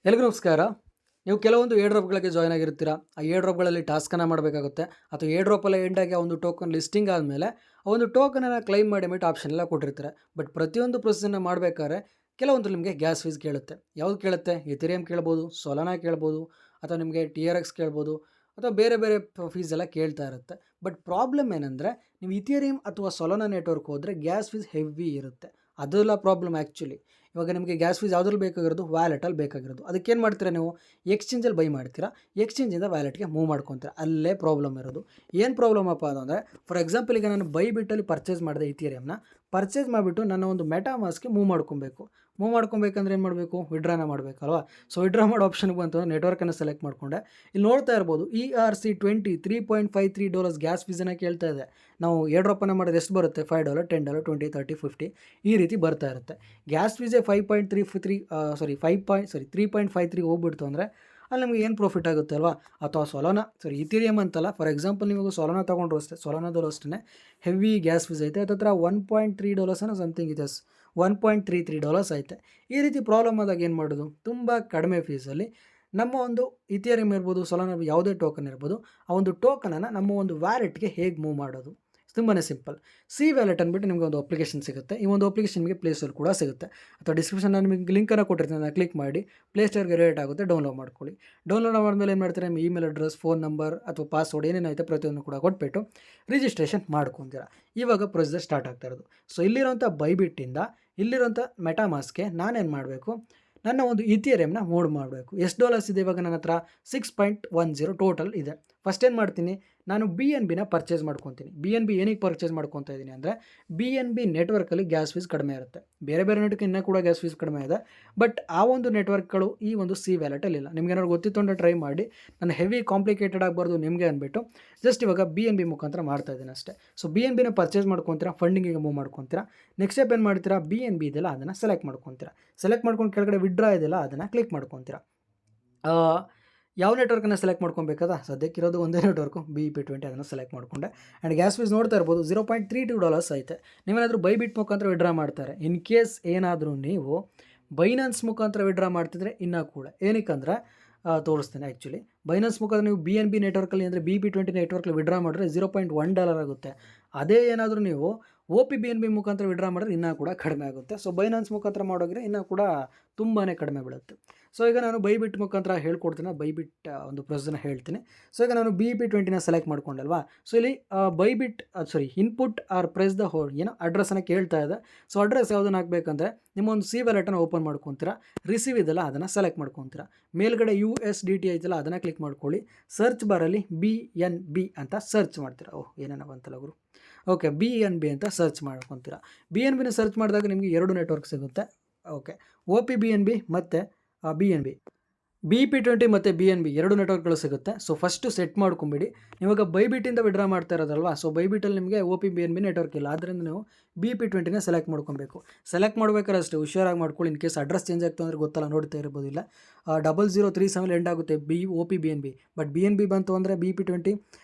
ಎಲ್ರಿಗೂ ನಮಸ್ಕಾರ. ನೀವು ಕೆಲವೊಂದು ಏರ್ ಡ್ರಾಪ್ಗಳಿಗೆ ಜಾಯ್ನ್ ಆಗಿರ್ತೀರಾ. ಆ ಏರ್ ಡ್ರಾಪ್ಗಳಲ್ಲಿ ಟಾಸ್ಕನ್ನು ಮಾಡಬೇಕಾಗುತ್ತೆ ಅಥವಾ ಏರ್ ಡ್ರಾಪಲ್ಲಿ ಎಂಡಾಗಿ ಆ ಒಂದು ಟೋಕನ್ ಲಿಸ್ಟಿಂಗ್ ಆದಮೇಲೆ ಆ ಒಂದು ಟೋಕನನ್ನು ಕ್ಲೈಮ್ ಮಾಡಿ ಅಂದ್ಬಿಟ್ಟು ಆಪ್ಷನ್ ಎಲ್ಲ ಕೊಟ್ಟಿರ್ತಾರೆ. ಬಟ್ ಪ್ರತಿಯೊಂದು ಪ್ರೊಸೆಸನ್ನು ಮಾಡಬೇಕಾದ್ರೆ ಕೆಲವೊಂದು ನಿಮಗೆ ಗ್ಯಾಸ್ ಫೀಸ್ ಕೇಳುತ್ತೆ. ಯಾವ್ದು ಕೇಳುತ್ತೆ? ಇಥೇರಿಯಂ ಕೇಳ್ಬೋದು, ಸೊಲಾನಾ ಕೇಳ್ಬೋದು, ಅಥವಾ ನಿಮಗೆ TRX ಕೇಳ್ಬೋದು, ಅಥವಾ ಬೇರೆ ಬೇರೆ ಫೀಸ್ ಎಲ್ಲ ಕೇಳ್ತಾ ಇರುತ್ತೆ. ಬಟ್ ಪ್ರಾಬ್ಲಮ್ ಏನಂದರೆ, ನೀವು ಇಥೇರಿಯಂ ಅಥವಾ ಸೊಲಾನಾ ನೆಟ್ವರ್ಕ್ ಹೋದರೆ ಗ್ಯಾಸ್ ಫೀಸ್ ಹೆವಿ ಇರುತ್ತೆ. ಅದೆಲ್ಲ ಪ್ರಾಬ್ಲಮ್ ಆ್ಯಕ್ಚುಲಿ. ಇವಾಗ ನಿಮಗೆ ಗ್ಯಾಸ್ ಫೀಸ್ ಯಾವುದ್ರಲ್ಲಿ ಬೇಕಾಗಿರೋದು? ವ್ಯಾಲೆಟಲ್ಲಿ ಬೇಕಾಗಿರೋದು. ಅದಕ್ಕೇನು ಮಾಡ್ತೀರಾ ನೀವು? ಎಕ್ಸ್ಚೇಂಜಲ್ಲಿ ಬೈ ಮಾಡ್ತೀರಾ, ಎಕ್ಸ್ಚೇಂಜಿಂದ ವ್ಯಾಲೆಟ್ಗೆ ಮೂವ್ ಮಾಡ್ಕೊತೀರಾ. ಅಲ್ಲೇ ಪ್ರಾಬ್ಲಮ್ ಇರೋದು. ಏನು ಪ್ರಾಬ್ಲಮಪ್ಪ ಅಂದರೆ, ಫಾರ್ ಎಕ್ಸಾಂಪಲ್ ಈಗ ನಾನು ಬೈಬಿಟ್ಟಲ್ಲಿ ಪರ್ಚೇಸ್ ಮಾಡಿದೆ ಇಥೇರಿಯಂನ. ಪರ್ಚೇಸ್ ಮಾಡಿಬಿಟ್ಟು ನನ್ನ ಒಂದು ಮೆಟಾಮಾಸ್ಗೆ ಮೂವ್ ಮಾಡ್ಕೊಬೇಕು. ಮೂವ್ ಮಾಡ್ಕೊಬೇಕಂದ್ರೆ ಏನು ಮಾಡಬೇಕು? ವಿಡ್ರಾನ ಮಾಡಬೇಕಲ್ವಾ? ಸೊ ವಿಡ್ರಾ ಮಾಡೋ ಆಪ್ಷನ್ಗೆ ಬಂತು, ನೆಟ್ವರ್ಕನ್ನು ಸೆಲೆಕ್ಟ್ ಮಾಡಿಕೊಂಡೆ. ಇಲ್ಲಿ ನೋಡ್ತಾ ಇರ್ಬೋದು ERC20 $3.53 ಗ್ಯಾಸ್ ಫೀಸನ್ನು ಕೇಳ್ತಾ ಇದೆ. ನಾವು ಏರ್ ಡ್ರಾಪನ್ನು ಮಾಡೋದು ಎಷ್ಟು ಬರುತ್ತೆ? $5, $10, $20, $30, $50 ಈ ರೀತಿ ಬರ್ತಾ ಇರುತ್ತೆ. ಗ್ಯಾಸ್ ಫೀಸೇ 3.53 ಹೋಗ್ಬಿಡ್ತು ಅಂದರೆ ಅಲ್ಲಿ ನಮಗೆ ಏನು ಪ್ರಾಫಿಟ್ ಆಗುತ್ತೆ ಅಲ್ವಾ? ಅಥವಾ ಇಥೇರಿಯಂ ಅಂತಲ್ಲ, ಫಾರ್ ಎಕ್ಸಾಂಪಲ್ ನೀವು ಸೊಲಾನಾ ತೊಗೊಂಡ್ರು ಅಷ್ಟೇ, ಸೊಲಾನಾದಲ್ಲೂ ಅಷ್ಟೇ ಹೆವಿ ಗ್ಯಾಸ್ ಫೀಸ್ ಐತೆ. ಅದತ್ರ $1.3 ಸಮಥಿಂಗ್ ಇದೆ, $1.33 ಐತೆ. ಈ ರೀತಿ ಪ್ರಾಬ್ಲಮ್ ಆದಾಗ ಏನು ಮಾಡೋದು? ತುಂಬ ಕಡಿಮೆ ಫೀಸಲ್ಲಿ ನಮ್ಮ ಒಂದು ಇಥೇರಿಯಂ ಇರ್ಬೋದು, ಸೊಲಾನಾ ಯಾವುದೇ ಟೋಕನ್ ಇರ್ಬೋದು, ಆ ಒಂದು ಟೋಕನನ್ನು ನಮ್ಮ ಒಂದು ವ್ಯಾಲೆಟ್ಗೆ ಹೇಗೆ ಮೂವ್ ಮಾಡೋದು? ತುಂಬಾ ಸಿಂಪಲ್. ಸಿ ವ್ಯಾಲೆಟ್ ಅಂದ್ಬಿಟ್ಟು ನಿಮಗೆ ಒಂದು ಅಪ್ಲಿಕೇಶನ್ ಸಿಗುತ್ತೆ. ಈ ಒಂದು ಅಪ್ಲಿಕೇಶನ್ ನಿಮಗೆ ಪ್ಲೇಸ್ಟೋರ್ ಕೂಡ ಸಿಗುತ್ತೆ, ಅಥವಾ ಡಿಸ್ಕ್ರಿಪ್ಷನ್ ನಿಮಗೆ ಲಿಂಕನ್ನು ಕೊಟ್ಟಿರ್ತೀನಿ, ಅದನ್ನು ಕ್ಲಿಕ್ ಮಾಡಿ ಪ್ಲೇಸ್ಟೋರ್ಗೆ ರಿಲೇಟ್ ಆಗುತ್ತೆ, ಡೌನ್ಲೋಡ್ ಮಾಡ್ಕೊಳ್ಳಿ. ಡೌನ್ಲೋಡ್ ಮಾಡಿದ್ಮೇಲೆ ಏನು ಮಾಡ್ತೀರಾ? ನಿಮ್ಮ ಇಮೇಲ್ ಅಡ್ರೆಸ್, ಫೋನ್ ನಂಬರ್ ಅಥವಾ ಪಾಸ್ವರ್ಡ್ ಏನೇನೈತೆ ಪ್ರತಿಯೊಂದು ಕೂಡ ಕೊಟ್ಬಿಟ್ಟು ರಿಜಿಸ್ಟ್ರೇಷನ್ ಮಾಡ್ಕೊತೀರಾ. ಇವಾಗ ಪ್ರೊಸೀಜರ್ ಸ್ಟಾರ್ಟ್ ಆಗ್ತಾ ಇರೋದು. ಸೊ ಇಲ್ಲಿರೋಂಥ ಬೈಬಿಟ್ಟಿಂದ ಇಲ್ಲಿರೋಂಥ ಮೆಟಾಮಾಸ್ಗೆ ನಾನೇನು ಮಾಡಬೇಕು? ನನ್ನ ಒಂದು ಇಥೇರಿಯಂನ ಮೂವ್ ಮಾಡಬೇಕು. ಎಷ್ಟು ಡಾಲರ್ಸ್ ಇದೆ ಇವಾಗ ನನ್ನ ಹತ್ರ? 6.10 ಟೋಟಲ್ ಇದೆ. ಫಸ್ಟ್ ಏನು ಮಾಡ್ತೀನಿ? ನಾನು BNB ಪರ್ಚೇಸ್ ಮಾಡ್ಕೊತೀನಿ. BNB ಏನಕ್ಕೆ ಪರ್ಚೇಸ್ ಮಾಡ್ಕೊತಾ ಇದ್ದೀನಿ ಅಂದರೆ, BNB ನೆಟ್ವರ್ಕಲ್ಲಿ ಗ್ಯಾಸ್ ಫೀಸ್ ಕಡಿಮೆ ಇರುತ್ತೆ. ಬೇರೆ ಬೇರೆ ನೆಟ್ವರ್ಕ್ ಇನ್ನೂ ಕೂಡ ಗ್ಯಾಸ್ ಫೀಸ್ ಕಡಿಮೆ ಇದೆ. ಬಟ್ ಆ ಒಂದು ನೆಟ್ವರ್ಕ್ಗಳು ಈ ಒಂದು ಸಿ ವ್ಯಾಲೆಟಲ್ಲಿ ಇಲ್ಲ. ನಿಮ್ಗೆ ಏನಾದ್ರು ಗೊತ್ತಿತ್ತು ಅಂದರೆ ಟ್ರೈ ಮಾಡಿ. ನಾನು ಹೆವಿ ಕಾಂಪ್ಲಿಕೇಟೆಡ್ ಆಗಬಾರ್ದು ನಿಮಗೆ ಅಂದ್ಬಿಟ್ಟು ಜಸ್ಟ್ ಇವಾಗ BNB ಮುಖಾಂತರ ಮಾಡ್ತಾ ಇದ್ದೀನಿ ಅಷ್ಟೇ. ಸೊ BNB ಪರ್ಚೇಸ್ ಮಾಡ್ಕೊತೀರಾ, ಫಂಡಿಂಗಿಗೆ ಮೂವ್ ಮಾಡ್ಕೊತೀರಾ. ನೆಕ್ಸ್ಟ್ ಸ್ಟೆಪ್ ಏನು ಮಾಡ್ತೀರಾ? BNB ಇದೆಲ್ಲ ಅದನ್ನು ಸೆಲೆಕ್ಟ್ ಮಾಡ್ಕೊತೀರಾ. ಸೆಲೆಕ್ಟ್ ಮಾಡ್ಕೊಂಡು ಕೆಳಗಡೆ ವಿಡ್ರಾ ಇದೆಯಲ್ಲ ಅದನ್ನು ಕ್ಲಿಕ್ ಮಾಡ್ಕೊತೀರಾ. ಯಾವ ನೆಟ್ವರ್ಕನ್ನು ಸೆಲೆಕ್ಟ್ ಮಾಡ್ಕೊಬೇಕಾದ? ಸದ್ಯಕ್ಕಿರೋದು ಒಂದೇ ನೆಟ್ವರ್ಕು, BEP20 ಅದನ್ನು ಸೆಲೆಕ್ಟ್ ಮಾಡಿಕೊಂಡೆ. ಆ್ಯಂಡ್ ಗ್ಯಾಸ್ ಫೀಸ್ ನೋಡ್ತಾ ಇರ್ಬೋದು, $0.32 ಐತೆ. ನೀವೇನಾದರೂ ಬೈಬಿಟ್ ಮುಖಾಂತರ ವಿಡ್ರಾ ಮಾಡ್ತಾರೆ. ಇನ್ ಕೇಸ್ ಏನಾದರೂ ನೀವು ಬೈನಾನ್ಸ್ ಮುಖಾಂತರ ವಿಡ್ರಾ ಮಾಡ್ತಿದ್ರೆ ಇನ್ನೂ ಕೂಡ ಏನಕ್ಕಂದ್ರೆ ತೋರಿಸ್ತೇನೆ. ಆ್ಯಕ್ಚುಲಿ ಬೈನಾನ್ಸ್ ಮುಖಾಂತರ ನೀವು BNB ನೆಟ್ವರ್ಕಲ್ಲಿ ಅಂದರೆ BEP20 ನೆಟ್ವರ್ಕಲ್ಲಿ ವಿಡ್ರಾ ಮಾಡಿದ್ರೆ $0.1 ಆಗುತ್ತೆ. ಅದೇ ಏನಾದರೂ ನೀವು OP-BNB ಮುಖಾಂತರ ವಿಡ್ರಾ ಮಾಡಿದ್ರೆ ಇನ್ನೂ ಕೂಡ ಕಡಿಮೆ ಆಗುತ್ತೆ. ಸೊ ಬೈನಾನ್ಸ್ ಮುಖಾಂತರ ಮಾಡೋದ್ರೆ ಇನ್ನೂ ಕೂಡ ತುಂಬಾ ಕಡಿಮೆ ಬೀಳುತ್ತೆ. ಸೊ ಈಗ ನಾನು ಬೈಬಿಟ್ ಮುಖಾಂತರ ಹೇಳ್ಕೊಡ್ತೀನಿ, ಬೈಬಿಟ್ ಒಂದು ಪ್ರೊಸೆಸ್ನ ಹೇಳ್ತೀನಿ. ಸೊ ಈಗ ನಾನು BEP20 ಸೆಲೆಕ್ಟ್ ಮಾಡ್ಕೊಂಡಲ್ವಾ? ಸೊ ಇಲ್ಲಿ input R press the hold ಏನೋ ಅಡ್ರೆಸ್ಸನ್ನು ಕೇಳ್ತಾ ಇದೆ. ಸೊ ಅಡ್ರೆಸ್ ಯಾವುದನ್ನು ಹಾಕಬೇಕಂದ್ರೆ ನಿಮ್ಮ ಒಂದು ಸಿ ವ್ಯಾಲೆಟನ್ನು ಓಪನ್ ಮಾಡ್ಕೊತೀರಾ. ರಿಸೀವ್ ಇದೆಲ್ಲ ಅದನ್ನು ಸೆಲೆಕ್ಟ್ ಮಾಡ್ಕೊತೀರಾ. ಮೇಲ್ಗಡೆ USDT ಐತಲ್ಲ ಅದನ್ನು ಕ್ಲಿಕ್ ಮಾಡ್ಕೊಳ್ಳಿ. ಸರ್ಚ್ ಬಾರಲ್ಲಿ BNB ಅಂತ ಸರ್ಚ್ ಮಾಡ್ತೀರಾ. ಏನೇನೋ ಬಂತಲ್ಲ ಗುರು. ಓಕೆ, BNB ಅಂತ ಸರ್ಚ್ ಮಾಡ್ಕೊತೀರಾ. BNB ಸರ್ಚ್ ಮಾಡಿದಾಗ ನಿಮಗೆ 2 ನೆಟ್ವರ್ಕ್ ಸಿಗುತ್ತೆ. ಓಕೆ, OP-BNB ಮತ್ತು BNB, BEP20 ಮತ್ತು BNB 2 ನೆಟ್ವರ್ಕ್ಗಳು ಸಿಗುತ್ತೆ. ಸೊ ಫಸ್ಟು ಸೆಟ್ ಮಾಡ್ಕೊಂಬಿಡಿ. ಇವಾಗ ಬೈಬಿಟ್ಟಿಂದ ವಿಡ್ರಾ ಮಾಡ್ತಾ ಇರೋದಲ್ವಾ? ಸೊ ಬೈಬಿಟಲ್ಲಿ ನಿಮಗೆ OP-BNB ನೆಟ್ವರ್ಕ್ ಇಲ್ಲ, ಆದ್ದರಿಂದ ನೀವು BEP20 ಸೆಲೆಕ್ಟ್ ಮಾಡ್ಕೊಬೇಕು. ಸೆಲೆಕ್ಟ್ ಮಾಡ್ಬೇಕಾದ್ರೆ ಅಷ್ಟೇ ಹುಷಾರಾಗಿ ಮಾಡ್ಕೊಳ್ಳಿ. ಇನ್ ಕೇಸ್ ಅಡ್ರೆಸ್ ಚೇಂಜ್ ಆಗ್ತು ಅಂದರೆ ಗೊತ್ತಲ್ಲ, ನೋಡ್ತಾ ಇರ್ಬೋದಿಲ್ಲ. 0037 ಎಂಡ್ ಆಗುತ್ತೆ OP-BNB. ಬಟ್ BNB ಬಂತು ಅಂದರೆ BEP20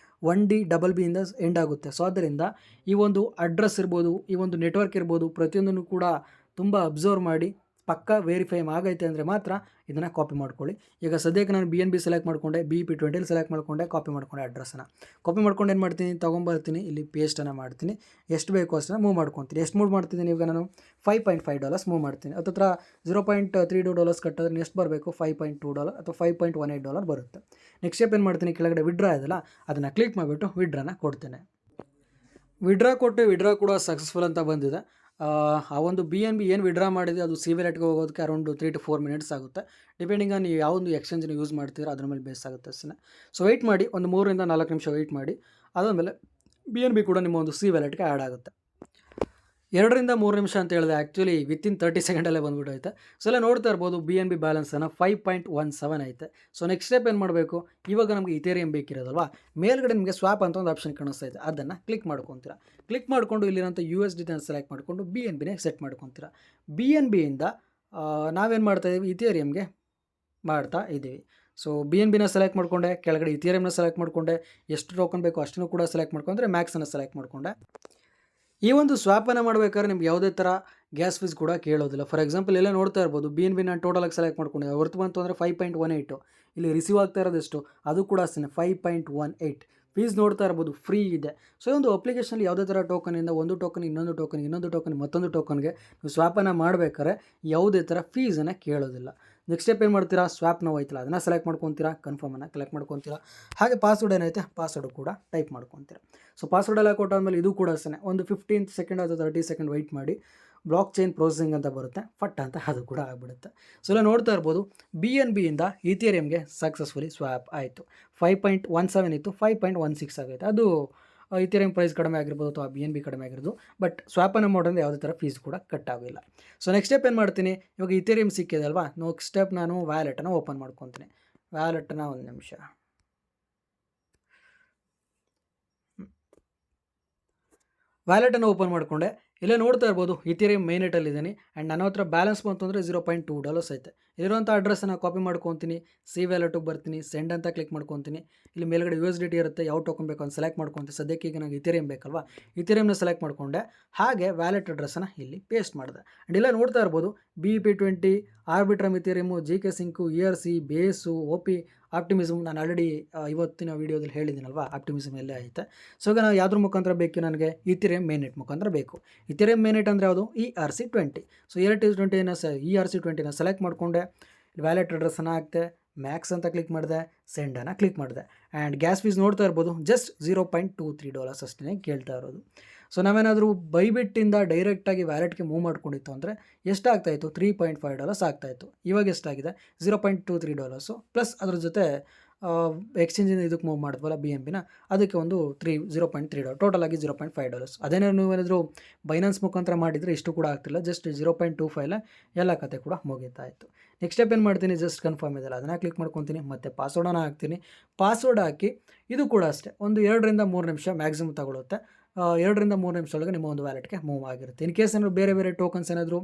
1DBB ಇಂದ ಎಂಡ್ ಆಗುತ್ತೆ. ಸೊ ಆದ್ದರಿಂದ ಈ ಒಂದು ಅಡ್ರೆಸ್ ಇರ್ಬೋದು, ಈ ಒಂದು ನೆಟ್ವರ್ಕ್ ಇರ್ಬೋದು, ಪ್ರತಿಯೊಂದನ್ನು ಕೂಡ ತುಂಬ ಅಬ್ಸರ್ವ್ ಮಾಡಿ ಪಕ್ಕಾ ವೆರಿಫೈ ಆಗೈತೆ ಅಂದರೆ ಮಾತ್ರ ಇದನ್ನು ಕಾಪಿ ಮಾಡ್ಕೊಳ್ಳಿ. ಈಗ ಸದ್ಯಕ್ಕೆ ನಾನು BNB ಸೆಲೆಕ್ಟ್ ಮಾಡಿಕೊಂಡೆ, BEP20 ಸೆಲೆಕ್ಟ್ ಮಾಡಿಕೊಂಡೆ, ಕಾಪಿ ಮಾಡ್ಕೊಂಡೆ. ಅಡ್ರೆಸ್ಸನ್ನು ಕಾಪಿ ಮಾಡ್ಕೊಂಡು ಏನು ಮಾಡ್ತೀನಿ? ತೊಗೊಂಬರ್ತೀನಿ, ಇಲ್ಲಿ ಪೇಸ್ಟನ್ನು ಮಾಡ್ತೀನಿ. ಎಷ್ಟು ಬೇಕೋ ಅಷ್ಟನ್ನು ಮೂವ್ ಮಾಡ್ಕೊತೀನಿ. ಎಷ್ಟು ಮೂವ್ ಮಾಡ್ತಿದ್ದೀನಿ? ಈಗ ನಾನು $5.5 ಮೂವ್ ಮಾಡ್ತೀನಿ. ಹತ್ರ $0.32 ಕಟ್ಟಿದ್ರೆ ಎಷ್ಟು ಬರಬೇಕು? $5.2 ಅಥವಾ $5.18 ಬರುತ್ತೆ. ನೆಕ್ಸ್ಟ್ ಸ್ಟೆಪ್ ಏನು ಮಾಡ್ತೀನಿ? ಕೆಳಗಡೆ ವಿಡ್ರಾ ಇದೆಯಲ್ಲ ಅದನ್ನು ಕ್ಲಿಕ್ ಮಾಡಿಬಿಟ್ಟು ವಿಡ್ರಾನ ಕೊಡ್ತೇನೆ. ವಿಡ್ರಾ ಕೂಡ ಸಕ್ಸಸ್ಫುಲ್ ಅಂತ ಬಂದಿದೆ. ಆ ಒಂದು BNB ಏನು ವಿಡ್ರಾ ಮಾಡಿದೆ ಅದು ಸಿ ವ್ಯಾಲೆಟ್ಗೆ ಹೋಗೋದಕ್ಕೆ ಅರೌಂಡ್ 3 to 4 ಮಿನಿಟ್ಸ್ ಆಗುತ್ತೆ. ಡಿಪೆಂಡಿಂಗ್ ಆನ್ ನೀವು ಯಾವೊಂದು ಎಕ್ಸ್ಚೇಂಜನ್ನು ಯೂಸ್ ಮಾಡ್ತೀರೋ ಅದ್ರ ಮೇಲೆ ಬೇಸ್ ಆಗುತ್ತೆ ಅಷ್ಟೇ. ಸೊ ವೆಯ್ಟ್ ಮಾಡಿ, ಒಂದು 3 ರಿಂದ 4 ನಿಮಿಷ ವೆಯ್ಟ್ ಮಾಡಿ. ಅದಾದಮೇಲೆ BNB ಕೂಡ ನಿಮ್ಮ ಒಂದು ಸಿ ವ್ಯಾಲೆಟ್ಗೆ ಆ್ಯಡ್ ಆಗುತ್ತೆ. 2 ರಿಂದ 3 ನಿಮಿಷ ಅಂತ ಹೇಳಿದೆ, ಆ್ಯಕ್ಚುಲಿ ವಿತಿನ್ 30 ಸೆಕೆಂಡಲ್ಲೇ ಬಂದುಬಿಟ್ಟೈತೆ. ಸೊ ಎಲ್ಲ ನೋಡ್ತಾ ಇರ್ಬೋದು BNB ಬ್ಯಾಲೆನ್ಸನ್ನು 5.17 ಐತೆ. ಸೊ ನೆಕ್ಸ್ಟ್ ಸ್ಟೆಪ್ ಏನು ಮಾಡಬೇಕು? ಇವಾಗ ನಮಗೆ ಇಥೇರಿಯಂ ಬೇಕಿರೋದಲ್ವಾ? ಮೇಲ್ಗಡೆ ನಿಮಗೆ ಸ್ವಾಪ್ ಅಂತ ಒಂದು ಆಪ್ಷನ್ ಕಾಣಿಸ್ತಾ ಇದೆ, ಅದನ್ನು ಕ್ಲಿಕ್ ಮಾಡ್ಕೊತೀರಾ. ಕ್ಲಿಕ್ ಮಾಡಿಕೊಂಡು ಇಲ್ಲಿರೋಂಥ USDT ಸೆಲೆಕ್ಟ್ ಮಾಡಿಕೊಂಡು BNB ಸೆಟ್ ಮಾಡ್ಕೊತೀರಾ. BNBಯಿಂದ ನಾವೇನು ಮಾಡ್ತಾಯಿದ್ದೀವಿ? ಇಥೇರಿಯಂಗೆ ಮಾಡ್ತಾ ಇದ್ದೀವಿ. ಸೊ BNB ಸೆಲೆಕ್ಟ್ ಮಾಡಿಕೊಂಡೆ, ಕೆಳಗಡೆ ಇಥೇರಿಯಂನ ಸೆಲೆಕ್ಟ್ ಮಾಡಿಕೊಂಡೆ, ಎಷ್ಟು ಟೋಕನ್ ಬೇಕೋ ಅಷ್ಟನ್ನು ಕೂಡ ಸೆಲೆಕ್ಟ್ ಮಾಡ್ಕೊಂಡ್ರೆ ಮ್ಯಾಕ್ಸನ್ನು ಸೆಲೆಕ್ಟ್ ಮಾಡಿಕೊಂಡೆ. ಈ ಒಂದು ಸ್ವಾಪನ್ನು ಮಾಡಬೇಕಾದ್ರೆ ನಿಮ್ಗೆ ಯಾವುದೇ ಥರ ಗ್ಯಾಸ್ ಫೀಸ್ ಕೂಡ ಕೇಳೋದಿಲ್ಲ. ಫಾರ್ ಎಕ್ಸಾಂಪಲ್ ಎಲ್ಲ ನೋಡ್ತಾ ಇರ್ಬೋದು, BNB ನಾನು ಟೋಟಲಾಗಿ ಸೆಲೆಕ್ಟ್ ಮಾಡ್ಕೊಂಡಿದ್ದೆ, ವರ್ತ್ ಬಂತು ಅಂದರೆ 5.18. ಇಲ್ಲಿ ರಿಸೀವ್ ಆಗ್ತಾ ಇರೋದೆಷ್ಟು, ಅದು ಕೂಡ ಅಷ್ಟೇ 5.18. ಫೀಸ್ ನೋಡ್ತಾ ಇರ್ಬೋದು, ಫ್ರೀ ಇದೆ. ಸೊ ಒಂದು ಅಪ್ಲಿಕೇಶನಲ್ಲಿ ಯಾವುದೇ ಥರ ಟೋಕನಿಂದ ಒಂದು ಟೋಕನ್ ಇನ್ನೊಂದು ಟೋಕನ್ ಮತ್ತೊಂದು ಟೋಕನ್ಗೆ ನೀವು ಸ್ವಾಪನ್ನು ಮಾಡಬೇಕಾದ್ರೆ ಯಾವುದೇ ಥರ ಫೀಸನ್ನು ಕೇಳೋದಿಲ್ಲ. ನೆಕ್ಸ್ಟ್ ಸ್ಟೆಪ್ ಏನು ಮಾಡ್ತೀರಾ, ಸ್ವಾಪ್ ನಾವು ಐತಲ್ಲ ಅದನ್ನು ಸೆಲೆಕ್ಟ್ ಮಾಡ್ಕೊತೀರಾ, ಕನ್ಫರ್ಮನ್ನು ಕಲೆಕ್ಟ್ ಮಾಡ್ಕೊತೀರಾ. ಹಾಗೆ ಪಾಸ್ವರ್ಡ್ ಏನೈತೆ ಪಾಸ್ವರ್ಡು ಕೂಡ ಟೈಪ್ ಮಾಡ್ಕೊತೀರಾ. ಸೊ ಪಾಸ್ವರ್ಡ್ ಎಲ್ಲ ಕೊಟ್ಟಾದ್ಮೇಲೆ ಇದು ಕೂಡ ಅಷ್ಟೇ ಒಂದು 15 ಸೆಕೆಂಡ್ ಅಥವಾ 30 ಸೆಕೆಂಡ್ ವೆಯ್ಟ್ ಮಾಡಿ. ಬ್ಲಾಕ್ ಚೈನ್ ಪ್ರೊಸೆಸಿಂಗ್ ಅಂತ ಬರುತ್ತೆ, ಫಟ್ ಅಂತ ಅದು ಕೂಡ ಆಗಿಬಿಡುತ್ತೆ. ಸೊ ಎಲ್ಲ ನೋಡ್ತಾ ಇರ್ಬೋದು, BNB ಇಂದ ಈಥೇರಿಯಮ್ಗೆ ಸಕ್ಸಸ್ಫುಲಿ ಸ್ವಾಪ್ ಆಯಿತು. 5.17 ಇತ್ತು, 5.16 ಆಗೈತೆ. ಅದು ಈಥೇರಿಯಮ್ ಪ್ರೈಸ್ ಕಡಿಮೆ ಆಗಿರ್ಬೋದು ಅಥವಾ BNB ಕಡಿಮೆ ಆಗಿರೋದು. ಬಟ್ ಸ್ವಾಪನ್ನು ಮಾಡೋದ್ರೆ ಯಾವುದೇ ಥರ ಫೀಸ್ ಕೂಡ ಕಟ್ ಆಗಿಲ್ಲ. ಸೊ ನೆಕ್ಸ್ಟ್ ಸ್ಟೆಪ್ ಏನು ಮಾಡ್ತೀನಿ, ಇವಾಗ ಈಥೇರಿಯಮ್ ಸಿಕ್ಕಿದೆ ಅಲ್ವಾ, ನೆಕ್ಸ್ಟ್ ಸ್ಟೆಪ್ ನಾನು ವ್ಯಾಲೆಟನ್ನು ಓಪನ್ ಮಾಡ್ಕೊತೀನಿ. ವ್ಯಾಲೆಟನ್ನು ಒಂದು ನಿಮಿಷ, ವ್ಯಾಲೆಟನ್ನು ಓಪನ್ ಮಾಡಿಕೊಂಡೆ. ಇಲ್ಲೇ ನೋಡ್ತಾ ಇರ್ಬೋದು, ಈಥೇರಿಯಮ್ ಮೇನೆಟಲ್ಲಿದ್ದೀನಿ ಆ್ಯಂಡ್ ನನ್ನ ಹತ್ರ ಬ್ಯಾಲೆನ್ಸ್ ಬಂತು ಅಂದರೆ $0.2 ಐತೆ. ಇಲ್ಲಿರುವಂಥ ಅಡ್ರೆಸ್ಸನ್ನು ಕಾಪಿ ಮಾಡ್ಕೊತೀನಿ, ಸಿ ವ್ಯಾಲೆಟಿಗೆ ಬರ್ತೀನಿ, ಸೆಂಡ್ ಅಂತ ಕ್ಲಿಕ್ ಮಾಡ್ಕೊತೀನಿ. ಇಲ್ಲಿ ಮೇಲ್ಗಡೆ USDT ಇರುತ್ತೆ, ಯಾವ ಟೋಕನ್ ಬೇಕು ಅಂತ ಸೆಲೆಕ್ಟ್ ಮಾಡ್ಕೊತೀನಿ. ಸದ್ಯಕ್ಕೆ ಈಗ ನನಗೆ ಈಥೇರಿಯಮ್ ಬೇಕಲ್ವಾ, ಈಥೇರಿಯಮ್ನ ಸೆಲೆಕ್ಟ್ ಮಾಡಿಕೊಂಡೆ. ಹಾಗೆ ವ್ಯಾಲೆಟ್ ಅಡ್ರೆಸ್ಸನ್ನು ಇಲ್ಲಿ ಪೇಸ್ಟ್ ಮಾಡಿದೆ. ಆ್ಯಂಡ್ ಇಲ್ಲ ನೋಡ್ತಾ ಇರ್ಬೋದು, BEP20, ಆರ್ಬಿಟ್ರಮ್ ಈಥೇರಿಯಮು, GK ಸಿಂಕು, ERC, ಬೇಸು, OP, ಆಪ್ಟಿಮಿಸಮ್. ನಾನು ಆಲ್ರೆಡಿ ಇವತ್ತಿನ ವೀಡಿಯೋದಲ್ಲಿ ಹೇಳಿದ್ದೀನಲ್ವಾ, ಆಪ್ಟಿಮಿಸಮ್ ಎಲ್ಲೇ ಐತೆ. ಸೊ ಈಗ ನಾವು ಯಾವುದ್ರ ಮುಖಾಂತರ ಬೇಕು, ನನಗೆ ಈಥೇರಿಯಮ್ ಮೇನೆಟ್ ಮುಖಾಂತರ ಬೇಕು. ಈಥೇರಿಯಮ್ ಮೇನೆಟ್ ಅಂದರೆ ಯಾವುದು, ERC20. ಸೊ ERC20ನ ಸೆಲೆಕ್ಟ್ ಮಾಡಿಕೊಂಡೆ. ವ್ಯಾಲೆಟ್ ಅಡ್ರೆಸ್ಸನ್ನು ಹಾಕ್ತೆ, ಮ್ಯಾಕ್ಸ್ ಅಂತ ಕ್ಲಿಕ್ ಮಾಡಿದೆ, ಸೆಂಡನ್ನು ಕ್ಲಿಕ್ ಮಾಡಿದೆ. ಆ್ಯಂಡ್ ಗ್ಯಾಸ್ ಫೀಸ್ ನೋಡ್ತಾ ಇರ್ಬೋದು, ಜಸ್ಟ್ $0.23 ಅಷ್ಟೇ ಕೇಳ್ತಾ ಇರೋದು. ಸೊ ನಾವೇನಾದರೂ ಬೈಬಿಟ್ಟಿಂದ ಡೈರೆಕ್ಟಾಗಿ ವ್ಯಾಲೆಟ್ಗೆ ಮೂವ್ ಮಾಡ್ಕೊಂಡಿತ್ತು ಅಂದರೆ ಎಷ್ಟಾಗ್ತಾಯಿತ್ತು, $3.5 ಆಗ್ತಾಯಿತ್ತು. ಇವಾಗ ಎಷ್ಟಾಗಿದೆ, $0.23 ಪ್ಲಸ್ ಅದ್ರ ಜೊತೆ ಎಕ್ಸ್ಚೇಂಜಿಂದ ಇದಕ್ಕೆ ಮೂವ್ ಮಾಡಿದ್ವಲ್ಲ BNBನ, ಅದಕ್ಕೆ ಒಂದು $0.3 ಟೋಟಲಾಗಿ $0.5. ಅದೇನೇ ನೀವೇನಾದರೂ ಬೈನಾನ್ಸ್ ಮುಖಾಂತರ ಮಾಡಿದರೆ ಇಷ್ಟು ಕೂಡ ಆಗ್ತಿಲ್ಲ, ಜಸ್ಟ್ 0.25 ಎಲ್ಲ ಕತೆ ಕೂಡ ಮುಗೀತಾ ಇತ್ತು. ನೆಕ್ಸ್ಟ್ ಸ್ಟೆಪ್ ಏನು ಮಾಡ್ತೀನಿ, ಜಸ್ಟ್ ಕನ್ಫರ್ಮ್ ಇದೆಲ್ಲ ಅದನ್ನು ಕ್ಲಿಕ್ ಮಾಡ್ಕೊತೀನಿ, ಮತ್ತು ಪಾಸ್ವರ್ಡನ್ನು ಹಾಕ್ತೀನಿ. ಪಾಸ್ವರ್ಡ್ ಹಾಕಿ ಇದು ಕೂಡ ಅಷ್ಟೇ ಒಂದು 2 ರಿಂದ 3 ನಿಮಿಷ ಮ್ಯಾಕ್ಸಿಮಮ್ ತಗೊಳುತ್ತೆ. 2 ರಿಂದ 3 ನಿಮಿಷದೊಳಗೆ ನಿಮ್ಮ ಒಂದು ವ್ಯಾಲೆಟ್ಗೆ ಮೂವ್ ಆಗಿರುತ್ತೆ. ಇನ್ ಕೇಸ್ ಏನಾದರೂ ಬೇರೆ ಟೋಕನ್ಸ್ ಏನಾದರೂ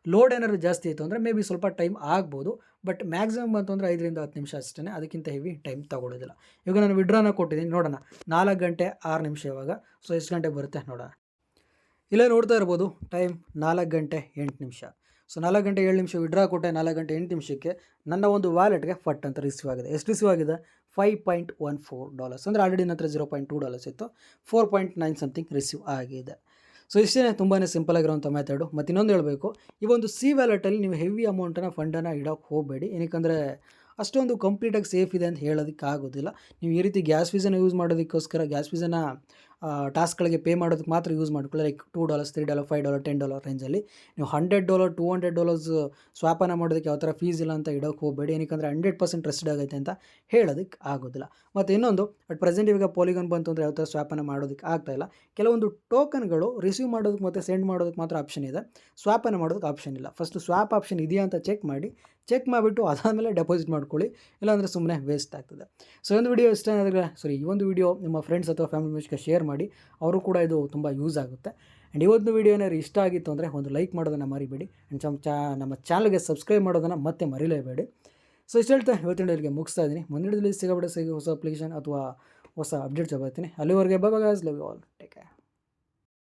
ಲೋಡ್ ಏನಾದರೂ ಜಾಸ್ತಿ ಇತ್ತು ಅಂದರೆ ಮೇ ಬಿ ಸ್ವಲ್ಪ ಟೈಮ್ ಆಗ್ಬೋದು. ಬಟ್ ಮ್ಯಾಕ್ಸಿಮಮ್ ಬಂತು ಅಂದರೆ 5 ರಿಂದ 10 ನಿಮಿಷ ಅಷ್ಟೇ, ಅದಕ್ಕಿಂತ ಹೆವಿ ಟೈಮ್ ತಗೊಳ್ಳೋದಿಲ್ಲ. ಇವಾಗ ನಾನು ವಿಡ್ರಾನ ಕೊಟ್ಟಿದ್ದೀನಿ, ನೋಡೋಣ 4 ಗಂಟೆ 6 ನಿಮಿಷ ಇವಾಗ. ಸೊ ಎಷ್ಟು ಗಂಟೆಗೆ ಬರುತ್ತೆ ನೋಡೋಣ. ಇಲ್ಲೇ ನೋಡ್ತಾ ಇರ್ಬೋದು, ಟೈಮ್ 4 ಗಂಟೆ 8 ನಿಮಿಷ. ಸೊ 4 ಗಂಟೆ 7 ನಿಮಿಷ ವಿಡ್ರಾ ಕೊಟ್ಟೆ. 4 ಗಂಟೆ 8 ನಿಮಿಷಕ್ಕೆ ನನ್ನ ಒಂದು ವ್ಯಾಲೆಟ್ಗೆ ಫಟ್ ಅಂತ ರಿಸೀವ್ ಆಗಿದೆ. ಎಷ್ಟು ರಿಸೀವ್ ಆಗಿದೆ, $5.14. ಅಂದರೆ ಆಲ್ರೆಡಿ ನನ್ನ ಹತ್ರ $0.2 ಇತ್ತು, 4.9 ಸಮಥಿಂಗ್ ರಿಸೀವ್ ಆಗಿದೆ. ಸೊ ಇಷ್ಟೇ, ತುಂಬಾ ಸಿಂಪಲ್ ಆಗಿರೋಂಥ ಮೆಥಡು. ಮತ್ತು ಇನ್ನೊಂದು ಹೇಳಬೇಕು, ಈ ಒಂದು ಸಿ ವ್ಯಾಲೆಟಲ್ಲಿ ನೀವು ಹೆವಿ ಅಮೌಂಟನ್ನು ಫಂಡನ್ನು ಇಡೋಕ್ಕೆ ಹೋಗಬೇಡಿ. ಏನಕ್ಕಂದರೆ ಅಷ್ಟೊಂದು ಕಂಪ್ಲೀಟಾಗಿ ಸೇಫ್ ಇದೆ ಅಂತ ಹೇಳೋದಕ್ಕೆ ಆಗೋದಿಲ್ಲ. ನೀವು ಈ ರೀತಿ ಗ್ಯಾಸ್ ಫೀಸನ್ನು ಯೂಸ್ ಮಾಡೋದಕ್ಕೋಸ್ಕರ ಗ್ಯಾಸ್ ಫೀಸನ್ನು ಟಾಸ್ಕ್ಗಳಿಗೆ ಪೇ ಮಾಡೋದಕ್ಕೆ ಮಾತ್ರ ಯೂಸ್ ಮಾಡ್ಕೊಳ್ಳಿ. ಲೈಕ್ $2, $3, $5, $10 ರೇಂಜಲ್ಲಿ. ನೀವು $100, $200 ಸ್ವಾಪನ್ನು ಮಾಡೋದಕ್ಕೆ ಯಾವ ಥರ ಫೀಸ್ ಇಲ್ಲ ಅಂತ ಇಡೋಕ್ಕೆ ಹೋಗಬೇಡಿ. ಏನಕ್ಕಂದರೆ 100% ಟ್ರಸ್ಟೆಡ್ ಆಗೈತೆ ಅಂತ ಹೇಳೋದಕ್ಕೆ ಆಗೋದಿಲ್ಲ. ಮತ್ತು ಇನ್ನೊಂದು, ಅಟ್ ಪ್ರೆಸೆಂಟ್ ಇವಾಗ ಪಾಲಿಗಾನ್ ಬಂತು ಅಂದರೆ ಯಾವ ಥರ ಸ್ವಾಪನ್ನು ಮಾಡೋದಕ್ಕೆ ಆಗ್ತಾಯಿಲ್ಲ. ಕೆಲವೊಂದು ಟೋಕನ್ಗಳು ರಿಸೀವ್ ಮಾಡೋದಕ್ಕೆ ಮತ್ತು ಸೆಂಡ್ ಮಾಡೋದಕ್ಕೆ ಮಾತ್ರ ಆಪ್ಷನ್ ಇದೆ, ಸ್ವಾಪನ್ನು ಮಾಡೋದಕ್ಕೆ ಆಪ್ಷನ್ ಇಲ್ಲ. ಫಸ್ಟು ಸ್ವಾಪ್ ಆಪ್ಷನ್ ಇದೆಯಾ ಅಂತ ಚೆಕ್ ಮಾಡಿಬಿಟ್ಟು ಅದಾದಮೇಲೆ ಡೆಪಾಸಿಟ್ ಮಾಡ್ಕೊಳ್ಳಿ, ಇಲ್ಲಾಂದರೆ ಸುಮ್ಮನೆ ವೇಸ್ಟ್ ಆಗ್ತದೆ. ಸೊ ಈ ಒಂದು ವಿಡಿಯೋ ನಿಮ್ಮ ಫ್ರೆಂಡ್ಸ್ ಅಥವಾ ಫ್ಯಾಮಿಲಿ ಮೆಂಬರ್ಸ್ಗೆ ಶೇರ್ ಮಾಡಿ, ಅವರು ಕೂಡ ಇದು ತುಂಬ ಯೂಸ್ ಆಗುತ್ತೆ. ಆ್ಯಂಡ್ ಇವತ್ತು ವಿಡಿಯೋ ಏನಾದ್ರು ಇಷ್ಟ ಆಗಿತ್ತು ಅಂದರೆ ಒಂದು ಲೈಕ್ ಮಾಡೋದನ್ನು ಮರಿಬೇಡಿ. ಆ್ಯಂಡ್ ನಮ್ಮ ಚಾನಲ್ಗೆ ಸಬ್ಸ್ಕ್ರೈಬ್ ಮಾಡೋದನ್ನು ಮತ್ತೆ ಮರಿಲೇಬೇಡಿ. ಸೊ ಇಷ್ಟು ಹೇಳ್ತಾ ಇವತ್ತಿನ ವಿಡಿಯೋಗೆ ಮುಗಿಸ್ತಾ ಇದ್ದೀನಿ. ಮುಂದಿನ ದಿನದಲ್ಲಿ ಹೊಸ ಅಪ್ಲಿಕೇಶನ್ ಅಥವಾ ಹೊಸ ಅಪ್ಡೇಟ್ಸ್ ಬರ್ತೀನಿ. ಅಲ್ಲಿವರೆಗೆ bye bye guys, love you all, take care.